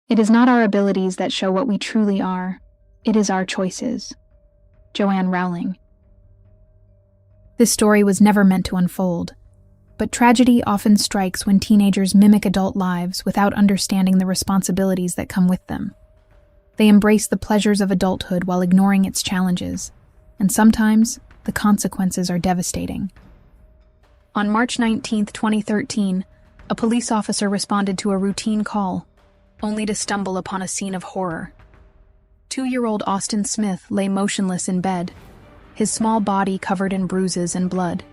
It is not our abilities that show what we truly are. It is our choices. Joanne Rowling. This story was never meant to unfold, but tragedy often strikes when teenagers mimic adult lives without understanding the responsibilities that come with them. They embrace the pleasures of adulthood while ignoring its challenges, and sometimes the consequences are devastating. On March 19, 2013, a police officer responded to a routine call, only to stumble upon a scene of horror. 2-year-old Austinsmith lay motionless in bed, his small body covered in bruises and blood.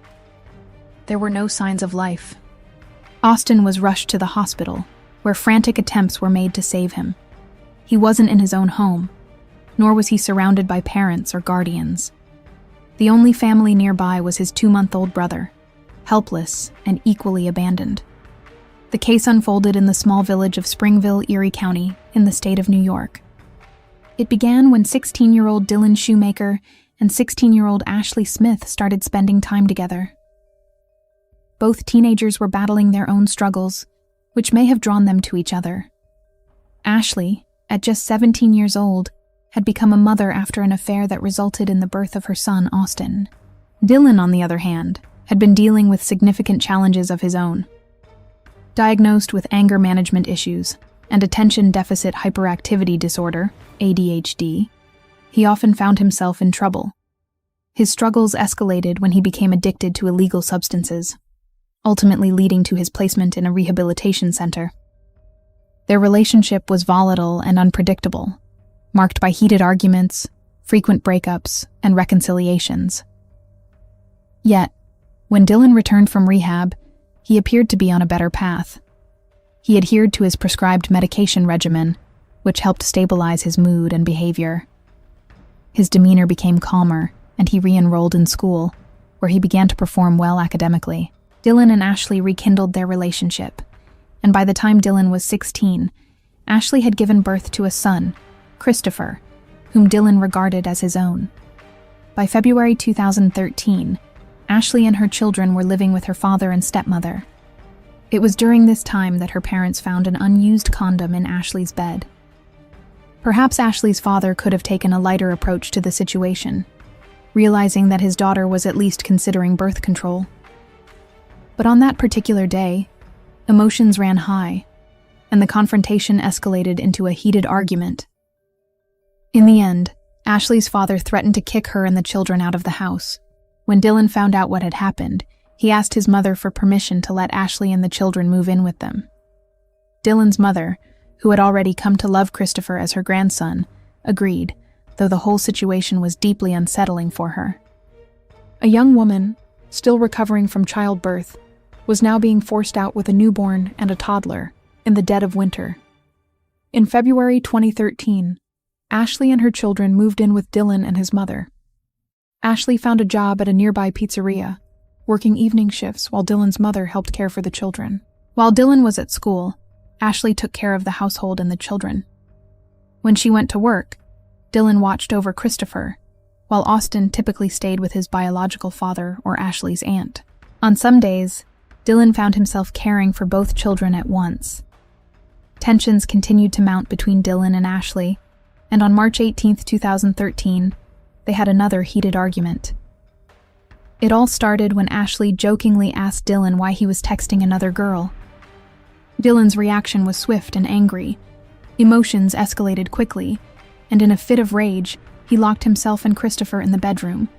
There were no signs of life. Austin was rushed to the hospital, where frantic attempts were made to save him. He wasn't in his own home, nor was he surrounded by parents or guardians. The only family nearby was his 2-month-old brother, helpless and equally abandoned. The case unfolded in the small village of Springville, Erie County, in the state of New York. It began when 16-year-old Dylan Shoemaker and 16-year-old Ashley Smith started spending time together. Both teenagers were battling their own struggles, which may have drawn them to each other. Ashley, at just 17 years old, had become a mother after an affair that resulted in the birth of her son, Austin. Dylan, on the other hand, had been dealing with significant challenges of his own. Diagnosed with anger management issues and attention deficit hyperactivity disorder, ADHD, he often found himself in trouble. His struggles escalated when he became addicted to illegal substances, ultimately leading to his placement in a rehabilitation center. Their relationship was volatile and unpredictable, marked by heated arguments, frequent breakups, and reconciliations. Yet, when Dylan returned from rehab, he appeared to be on a better path. He adhered to his prescribed medication regimen, which helped stabilize his mood and behavior. His demeanor became calmer, and he re-enrolled in school, where he began to perform well academically. Dylan and Ashley rekindled their relationship, and by the time Dylan was 16, Ashley had given birth to a son, Christopher, whom Dylan regarded as his own. By February 2013, Ashley and her children were living with her father and stepmother. It was during this time that her parents found an unused condom in Ashley's bed. Perhaps Ashley's father could have taken a lighter approach to the situation, realizing that his daughter was at least considering birth control. But on that particular day, emotions ran high, and the confrontation escalated into a heated argument. In the end, Ashley's father threatened to kick her and the children out of the house. When Dylan found out what had happened, he asked his mother for permission to let Ashley and the children move in with them. Dylan's mother, who had already come to love Christopher as her grandson, agreed, though the whole situation was deeply unsettling for her. A young woman, still recovering from childbirth, was now being forced out with a newborn and a toddler in the dead of winter. In February 2013, Ashley and her children moved in with Dylan and his mother. Ashley found a job at a nearby pizzeria, working evening shifts while Dylan's mother helped care for the children. While Dylan was at school, Ashley took care of the household and the children. When she went to work, Dylan watched over Christopher, while Austin typically stayed with his biological father or Ashley's aunt. On some days, Dylan found himself caring for both children at once. Tensions continued to mount between Dylan and Ashley, and on March 18, 2013, they had another heated argument. It all started when Ashley jokingly asked Dylan why he was texting another girl. Dylan's reaction was swift and angry. Emotions escalated quickly, and in a fit of rage, he locked himself and Christopher in the bedroom.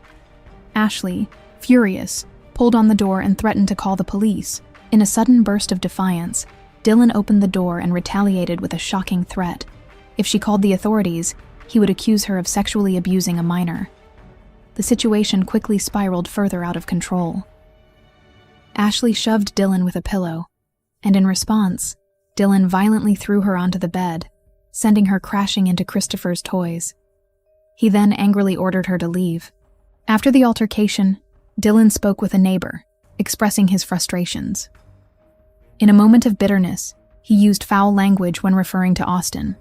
Ashley, furious, pulled on the door and threatened to call the police. In a sudden burst of defiance, Dylan opened the door and retaliated with a shocking threat. If she called the authorities, he would accuse her of sexually abusing a minor. The situation quickly spiraled further out of control. Ashley shoved Dylan with a pillow, and in response, Dylan violently threw her onto the bed, sending her crashing into Christopher's toys. He then angrily ordered her to leave. After the altercation, Dylan spoke with a neighbor, expressing his frustrations. In a moment of bitterness, he used foul language when referring to Austin.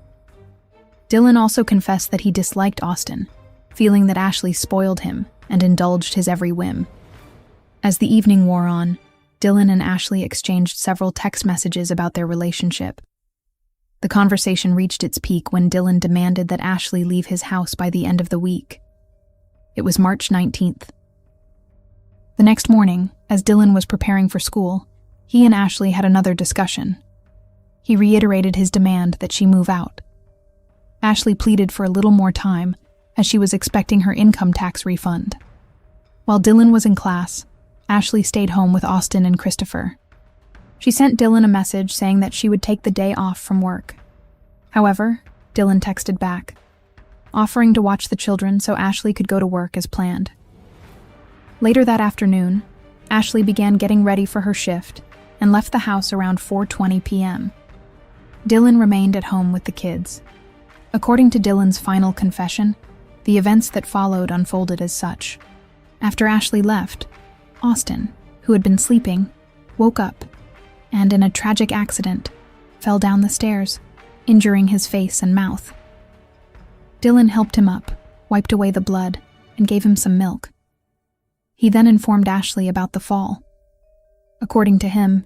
Dylan also confessed that he disliked Austin, feeling that Ashley spoiled him and indulged his every whim. As the evening wore on, Dylan and Ashley exchanged several text messages about their relationship. The conversation reached its peak when Dylan demanded that Ashley leave his house by the end of the week. It was March 19th. The next morning, as Dylan was preparing for school, he and Ashley had another discussion. He reiterated his demand that she move out. Ashley pleaded for a little more time, as she was expecting her income tax refund. While Dylan was in class, Ashley stayed home with Austin and Christopher. She sent Dylan a message saying that she would take the day off from work. However, Dylan texted back, offering to watch the children so Ashley could go to work as planned. Later that afternoon, Ashley began getting ready for her shift and left the house around 4:20 p.m. Dylan remained at home with the kids. According to Dylan's final confession, the events that followed unfolded as such. After Ashley left, Austin, who had been sleeping, woke up and, in a tragic accident, fell down the stairs, injuring his face and mouth. Dylan helped him up, wiped away the blood, and gave him some milk. He then informed Ashley about the fall. According to him,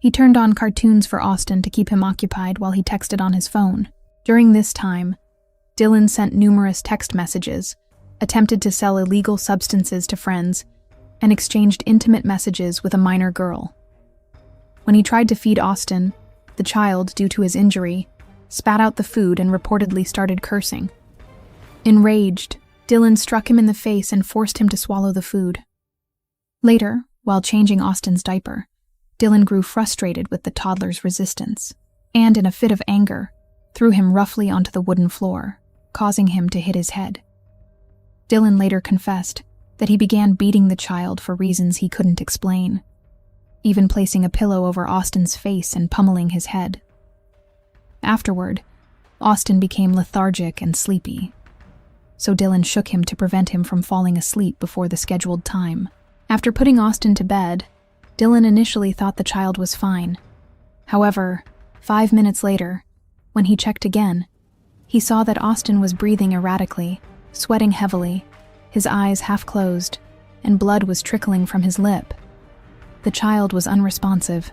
he turned on cartoons for Austin to keep him occupied while he texted on his phone. During this time, Dylan sent numerous text messages, attempted to sell illegal substances to friends, and exchanged intimate messages with a minor girl. When he tried to feed Austin, the child, due to his injury, spat out the food and reportedly started cursing. Enraged, Dylan struck him in the face and forced him to swallow the food. Later, while changing Austin's diaper, Dylan grew frustrated with the toddler's resistance, and in a fit of anger, threw him roughly onto the wooden floor, causing him to hit his head. Dylan later confessed that he began beating the child for reasons he couldn't explain, even placing a pillow over Austin's face and pummeling his head. Afterward, Austin became lethargic and sleepy, so Dylan shook him to prevent him from falling asleep before the scheduled time. After putting Austin to bed, Dylan initially thought the child was fine. However, 5 minutes later, when he checked again, he saw that Austin was breathing erratically, sweating heavily, his eyes half closed, and blood was trickling from his lip. The child was unresponsive.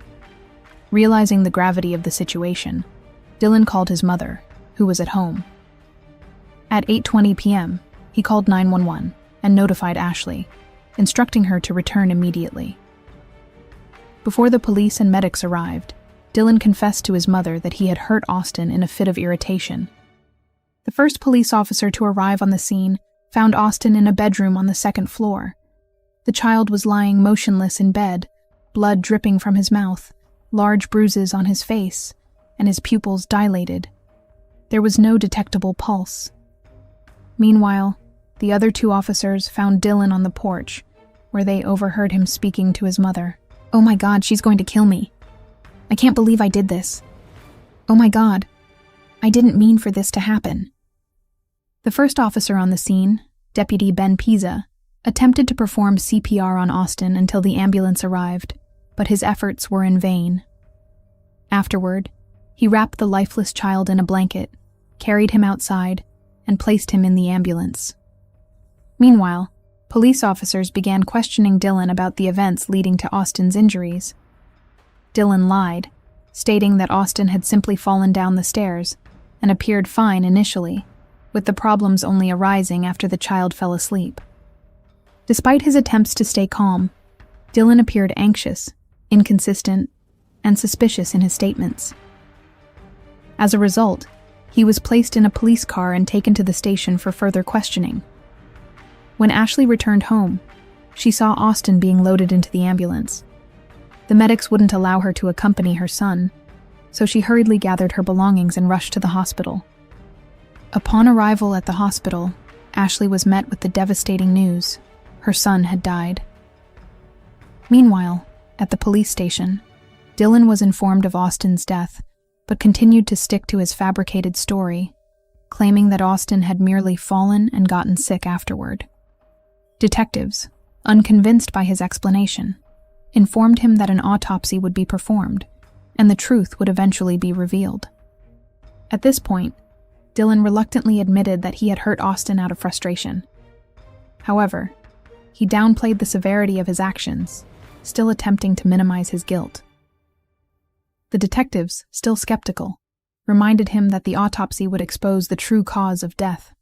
Realizing the gravity of the situation, Dylan called his mother, who was at home. At 8:20 p.m., he called 911 and notified Ashley, instructing her to return immediately. Before the police and medics arrived, Dylan confessed to his mother that he had hurt Austin in a fit of irritation. The first police officer to arrive on the scene found Austin in a bedroom on the second floor. The child was lying motionless in bed, blood dripping from his mouth, large bruises on his face, and his pupils dilated. There was no detectable pulse. Meanwhile, the other two officers found Dylan on the porch, where they overheard him speaking to his mother. "Oh my God, she's going to kill me. I can't believe I did this. Oh my God, I didn't mean for this to happen." The first officer on the scene, Deputy Ben Pisa, attempted to perform CPR on Austin until the ambulance arrived, but his efforts were in vain. Afterward, he wrapped the lifeless child in a blanket, carried him outside, and placed him in the ambulance. Meanwhile, police officers began questioning Dylan about the events leading to Austin's injuries. Dylan lied, stating that Austin had simply fallen down the stairs and appeared fine initially, with the problems only arising after the child fell asleep. Despite his attempts to stay calm, Dylan appeared anxious, inconsistent, and suspicious in his statements. As a result, he was placed in a police car and taken to the station for further questioning. When Ashley returned home, she saw Austin being loaded into the ambulance. The medics wouldn't allow her to accompany her son, so she hurriedly gathered her belongings and rushed to the hospital. Upon arrival at the hospital, Ashley was met with the devastating news: her son had died. Meanwhile, at the police station, Dylan was informed of Austin's death, but continued to stick to his fabricated story, claiming that Austin had merely fallen and gotten sick afterward. Detectives, unconvinced by his explanation, informed him that an autopsy would be performed, and the truth would eventually be revealed. At this point, Dylan reluctantly admitted that he had hurt Austin out of frustration. However, he downplayed the severity of his actions, still attempting to minimize his guilt. The detectives, still skeptical, reminded him that the autopsy would expose the true cause of death.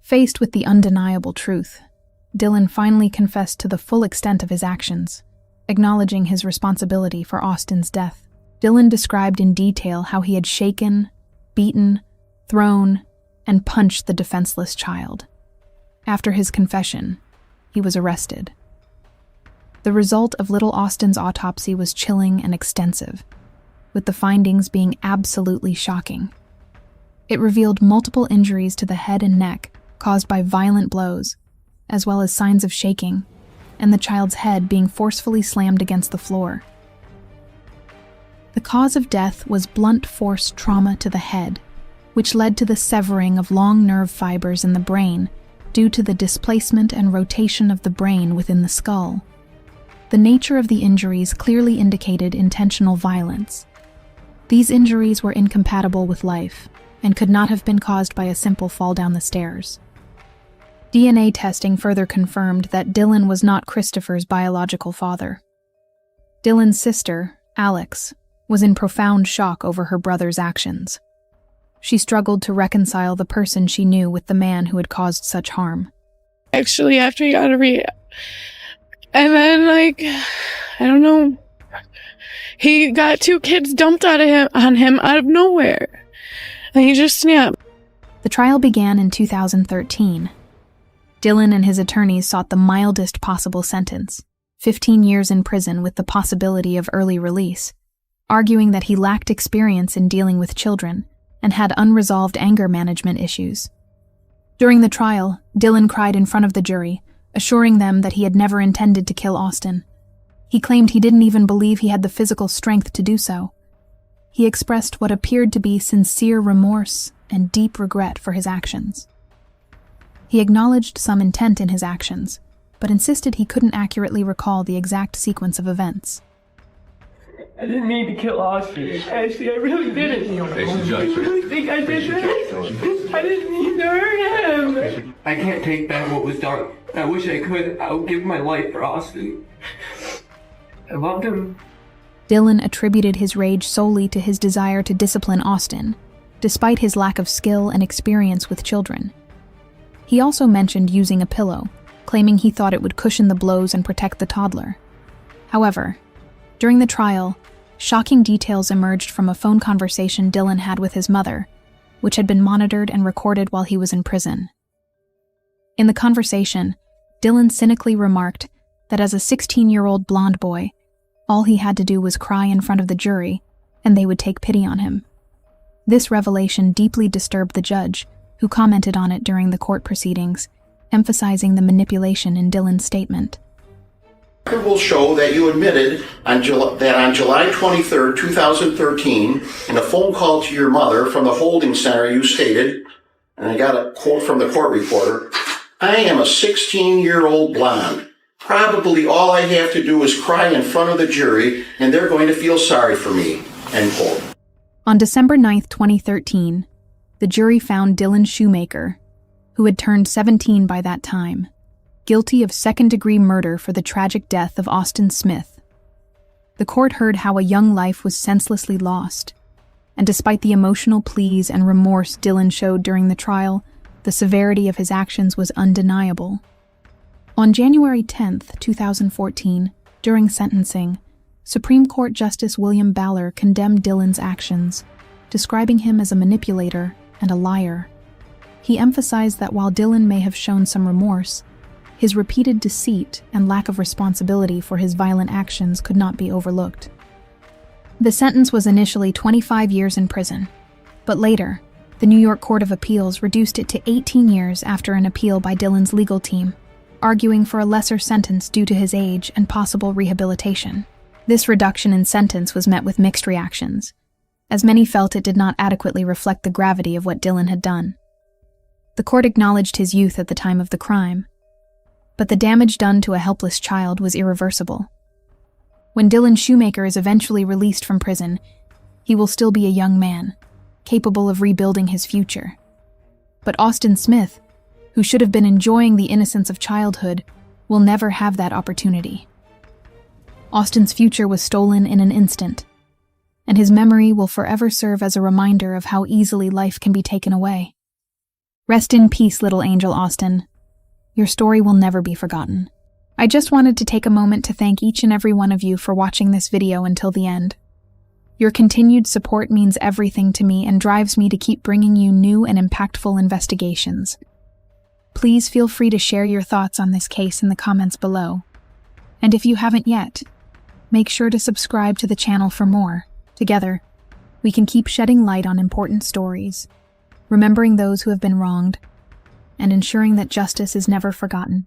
Faced with the undeniable truth, Dylan finally confessed to the full extent of his actions, acknowledging his responsibility for Austin's death. Dylan described in detail how he had shaken, beaten, thrown, and punched the defenseless child. After his confession, he was arrested. The result of little Austin's autopsy was chilling and extensive, with the findings being absolutely shocking. It revealed multiple injuries to the head and neck caused by violent blows, as well as signs of shaking, and the child's head being forcefully slammed against the floor. The cause of death was blunt force trauma to the head, which led to the severing of long nerve fibers in the brain due to the displacement and rotation of the brain within the skull. The nature of the injuries clearly indicated intentional violence. These injuries were incompatible with life and could not have been caused by a simple fall down the stairs. DNA testing further confirmed that Dylan was not Christopher's biological father. Dylan's sister, Alex, was in profound shock over her brother's actions. She struggled to reconcile the person she knew with the man who had caused such harm. Actually, after he got a rehab, and then, I don't know, he got 2 kids dumped on him out of nowhere, and he just snapped. The trial began in 2013. Dylan and his attorneys sought the mildest possible sentence, 15 years in prison with the possibility of early release, arguing that he lacked experience in dealing with children and had unresolved anger management issues. During the trial, Dylan cried in front of the jury, assuring them that he had never intended to kill Austin. He claimed he didn't even believe he had the physical strength to do so. He expressed what appeared to be sincere remorse and deep regret for his actions. He acknowledged some intent in his actions, but insisted he couldn't accurately recall the exact sequence of events. I didn't mean to kill Austin. Actually, I really didn't. I really think I did that. I didn't mean to hurt him. I can't take back what was done. I wish I could. I would give my life for Austin. I loved him. Dylan attributed his rage solely to his desire to discipline Austin, despite his lack of skill and experience with children. He also mentioned using a pillow, claiming he thought it would cushion the blows and protect the toddler. However, during the trial, shocking details emerged from a phone conversation Dylan had with his mother, which had been monitored and recorded while he was in prison. In the conversation, Dylan cynically remarked that as a 16-year-old blonde boy, all he had to do was cry in front of the jury, and they would take pity on him. This revelation deeply disturbed the judge, who commented on it during the court proceedings, emphasizing the manipulation in Dylan's statement. The record will show that you admitted that on July 23, 2013, in a phone call to your mother from the holding center, you stated, and I got a quote from the court reporter, "I am a 16-year-old blonde. Probably all I have to do is cry in front of the jury, and they're going to feel sorry for me," end quote. On December 9, 2013, the jury found Dylan Shoemaker, who had turned 17 by that time, guilty of second-degree murder for the tragic death of Austin Smith. The court heard how a young life was senselessly lost, and despite the emotional pleas and remorse Dylan showed during the trial, the severity of his actions was undeniable. On January 10, 2014, during sentencing, Supreme Court Justice William Baller condemned Dylan's actions, describing him as a manipulator and a liar. He emphasized that while Dylan may have shown some remorse, his repeated deceit and lack of responsibility for his violent actions could not be overlooked. The sentence was initially 25 years in prison, but later, the New York Court of Appeals reduced it to 18 years after an appeal by Dylan's legal team, arguing for a lesser sentence due to his age and possible rehabilitation. This reduction in sentence was met with mixed reactions, as many felt it did not adequately reflect the gravity of what Dylan had done. The court acknowledged his youth at the time of the crime, but the damage done to a helpless child was irreversible. When Dylan Shoemaker is eventually released from prison, he will still be a young man, capable of rebuilding his future. But Austin Smith, who should have been enjoying the innocence of childhood, will never have that opportunity. Austin's future was stolen in an instant, and his memory will forever serve as a reminder of how easily life can be taken away. Rest in peace, little angel Austin. Your story will never be forgotten. I just wanted to take a moment to thank each and every one of you for watching this video until the end. Your continued support means everything to me and drives me to keep bringing you new and impactful investigations. Please feel free to share your thoughts on this case in the comments below. And if you haven't yet, make sure to subscribe to the channel for more. Together, we can keep shedding light on important stories, remembering those who have been wronged, and ensuring that justice is never forgotten.